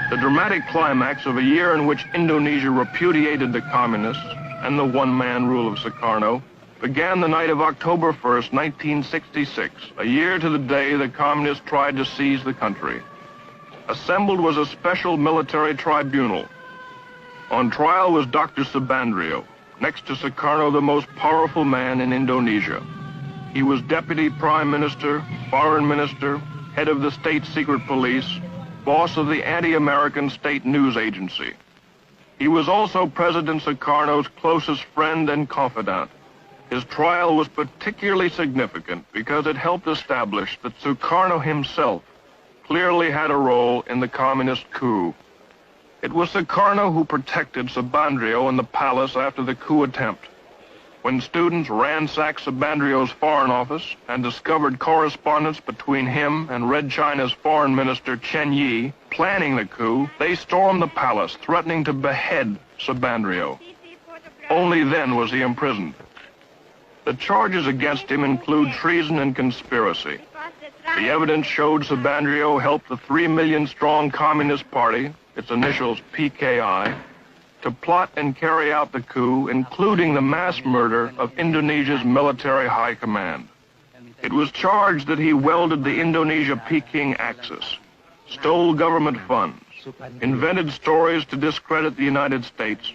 The dramatic climax of a year in which Indonesia repudiated the communists and the one-man rule of Sukarno began the night of October 1st, 1966, a year to the day the communists tried to seize the country. Assembled was a special military tribunal. On trial was Dr. Subandrio, next to Sukarno the most powerful man in Indonesia. He was Deputy Prime Minister, Foreign Minister, head of the State Secret Police, boss of the anti-American state news agency. He was also President Sukarno's closest friend and confidant. His trial was particularly significant because it helped establish that Sukarno himself clearly had a role in the communist coup. It was Sukarno who protected Subandrio in the palace after the coup attempt. When students ransacked Subandrio's foreign office and discovered correspondence between him and Red China's foreign minister Chen Yi planning the coup, they stormed the palace, threatening to behead Subandrio. Only then was he imprisoned. The charges against him include treason and conspiracy. The evidence showed Subandrio helped the 3 million-strong Communist Party, its initials PKI, to plot and carry out the coup, including the mass murder of Indonesia's military high command. It was charged that he welded the Indonesia-Peking axis, stole government funds, invented stories to discredit the United States,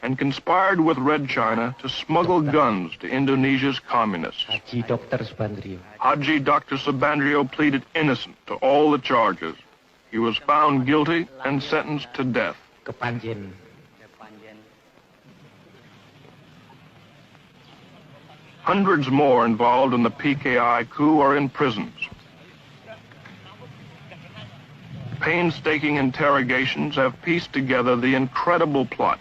and conspired with Red China to smuggle guns to Indonesia's communists. Haji Dr. Subandrio pleaded innocent to all the charges. He was found guilty and sentenced to death. Hundreds more involved in the PKI coup are in prisons. Painstaking interrogations have pieced together the incredible plot.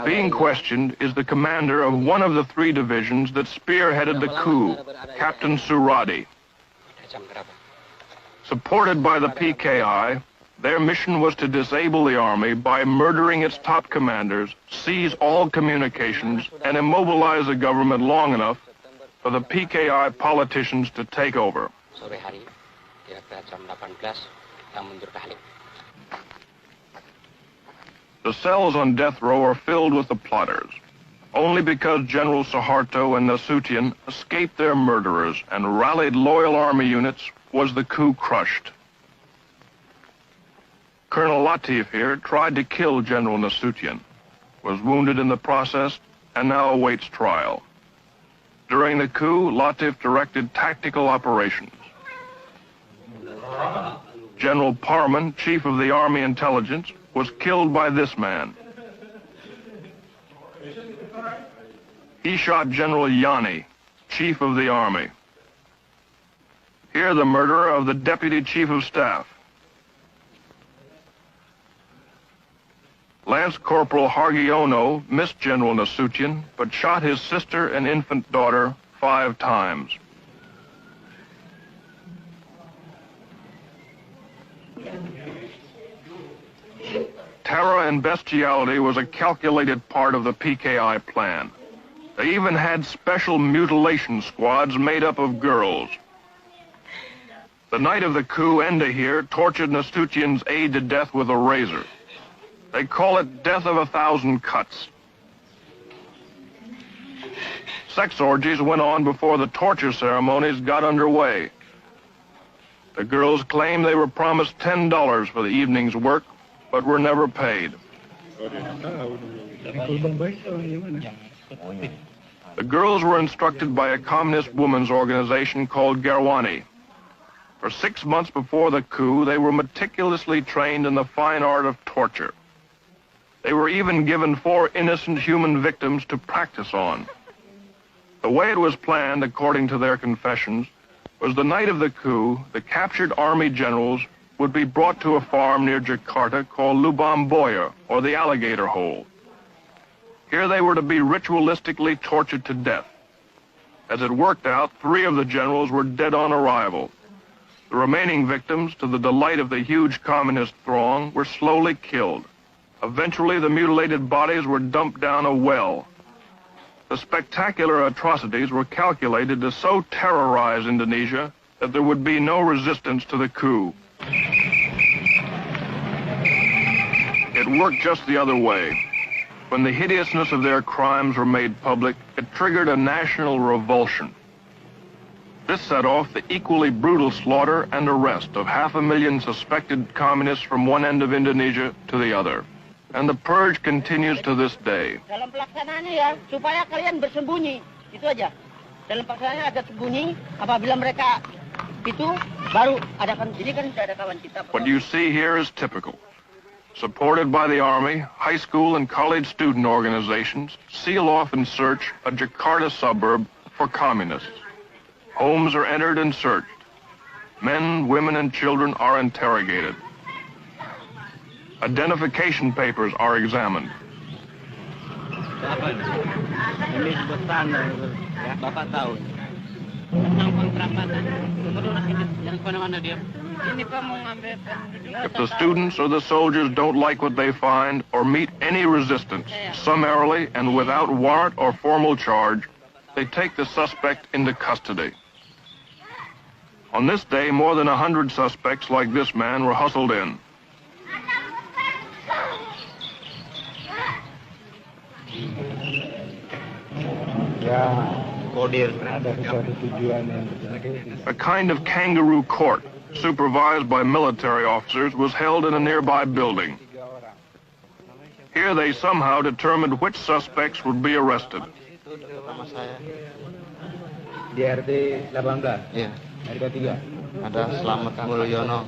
Being questioned is the commander of one of the 3 divisions that spearheaded the coup, Captain Suradi. Supported by the PKI, their mission was to disable the army by murdering its top commanders, seize all communications, and immobilize the government long enough for the PKI politicians to take over. The cells on death row are filled with the plotters. Only because General Suharto and Nasution escaped their murderers and rallied loyal army units was the coup crushed. Colonel Latif here tried to kill General Nasution, was wounded in the process, and now awaits trial. During the coup, Latif directed tactical operations. General Parman, chief of the Army Intelligence, was killed by this man. He shot General Yani, chief of the army. Here the murderer of the deputy chief of staff. Lance Corporal Hargiono missed General Nasution, but shot his sister and infant daughter 5 times. Terror and bestiality was a calculated part of the PKI plan. They even had special mutilation squads made up of girls. The night of the coup, Enda here tortured Nasution's aide to death with a razor. They call it death of 1,000 cuts. Sex orgies went on before the torture ceremonies got underway. The girls claim they were promised $10 for the evening's work, but were never paid. The girls were instructed by a communist women's organization called Garwani. For 6 months before the coup, they were meticulously trained in the fine art of torture. They were even given 4 innocent human victims to practice on. The way it was planned, according to their confessions, was the night of the coup, the captured army generals would be brought to a farm near Jakarta called Lubang Buaya, or the Alligator Hole. Here they were to be ritualistically tortured to death. As it worked out, 3 of the generals were dead on arrival. The remaining victims, to the delight of the huge communist throng, were slowly killed. Eventually, the mutilated bodies were dumped down a well. The spectacular atrocities were calculated to so terrorize Indonesia that there would be no resistance to the coup. It worked just the other way. When the hideousness of their crimes were made public, it triggered a national revulsion. This set off the equally brutal slaughter and arrest of 500,000 suspected communists from one end of Indonesia to the other. And the purge continues to this day. Dalam pelaksanaannya ya, supaya kalian bersembunyi. Itu aja. Dalam pelaksanaannya agak sembunyi, apabila mereka itu baru adakan, ini kan sudah ada kawan kita. What you see here is typical. Supported by the Army, high school and college student organizations seal off and search a Jakarta suburb for communists. Homes are entered and searched. Men, women, and children are interrogated. Identification papers are examined. Ini sebutan ya, Bapak tahu. Tentang kontrakan, yang mana dia. Ini Pak mau ngambil. If the students or the soldiers don't like what they find or meet any resistance, summarily and without warrant or formal charge, they take the suspect into custody. On this day, more than 100 suspects like this man were hustled in. A kind of kangaroo court, supervised by military officers, was held in a nearby building. Here they somehow determined which suspects would be arrested. G30 18. Iya. RK3. Ada Selamat Mulyono.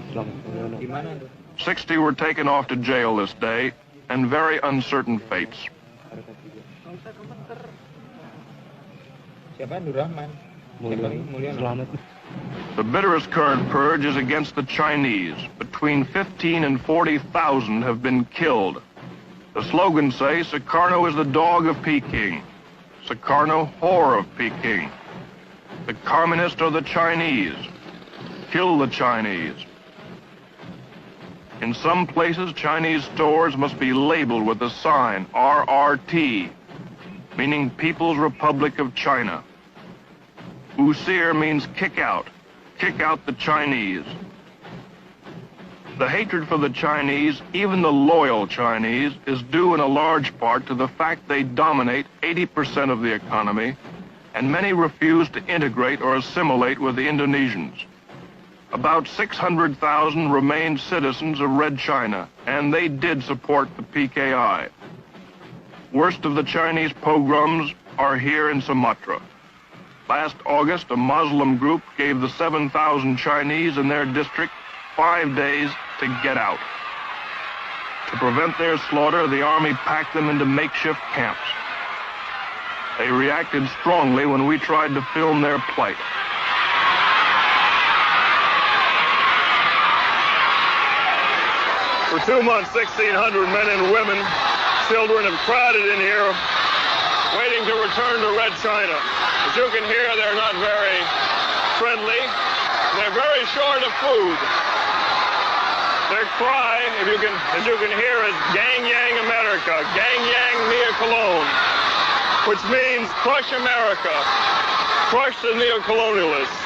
60 were taken off to jail this day, and very uncertain fates. Siapa? Nurrahman. Mulyono. The bitterest current purge is against the Chinese. Between 15 and 40,000 have been killed. The slogans say, Sukarno is the dog of Peking. Sukarno, whore of Peking. The communists are the Chinese. Kill the Chinese. In some places, Chinese stores must be labeled with the sign RRT, meaning People's Republic of China. Usir means kick out the Chinese. The hatred for the Chinese, even the loyal Chinese, is due in a large part to the fact they dominate 80% of the economy, and many refuse to integrate or assimilate with the Indonesians. About 600,000 remained citizens of Red China, and they did support the PKI. Worst of the Chinese pogroms are here in Sumatra. Last August, a Muslim group gave the 7,000 Chinese in their district 5 days to get out. To prevent their slaughter, the Army packed them into makeshift camps. They reacted strongly when we tried to film their plight. For 2 months, 1,600 men and women, children have crowded in here, waiting to return to Red China. As you can hear, they're not very friendly. They're very short of food. Their cry, as you can hear, is Gang Yang America, Gang Yang Mia Cologne, which means crush America, crush the neocolonialists.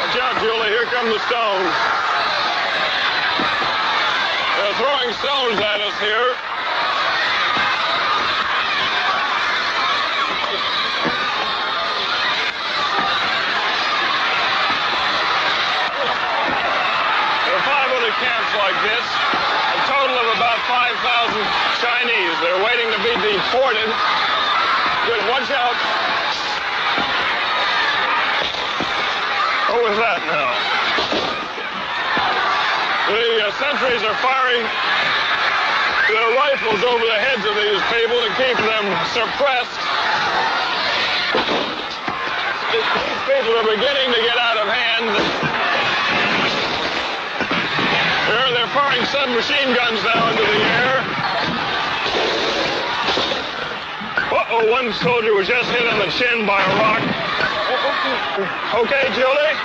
Watch out, Julie, here come the stones. They're throwing stones at us here. Camps like this, a total of about 5,000 Chinese. They're waiting to be deported. Good, watch out. What was that now? The sentries are firing their rifles over the heads of these people to keep them suppressed. These people are beginning to get out of hand. They're firing submachine guns now into the air. Uh-oh, one soldier was just hit on the chin by a rock. Okay, Julie?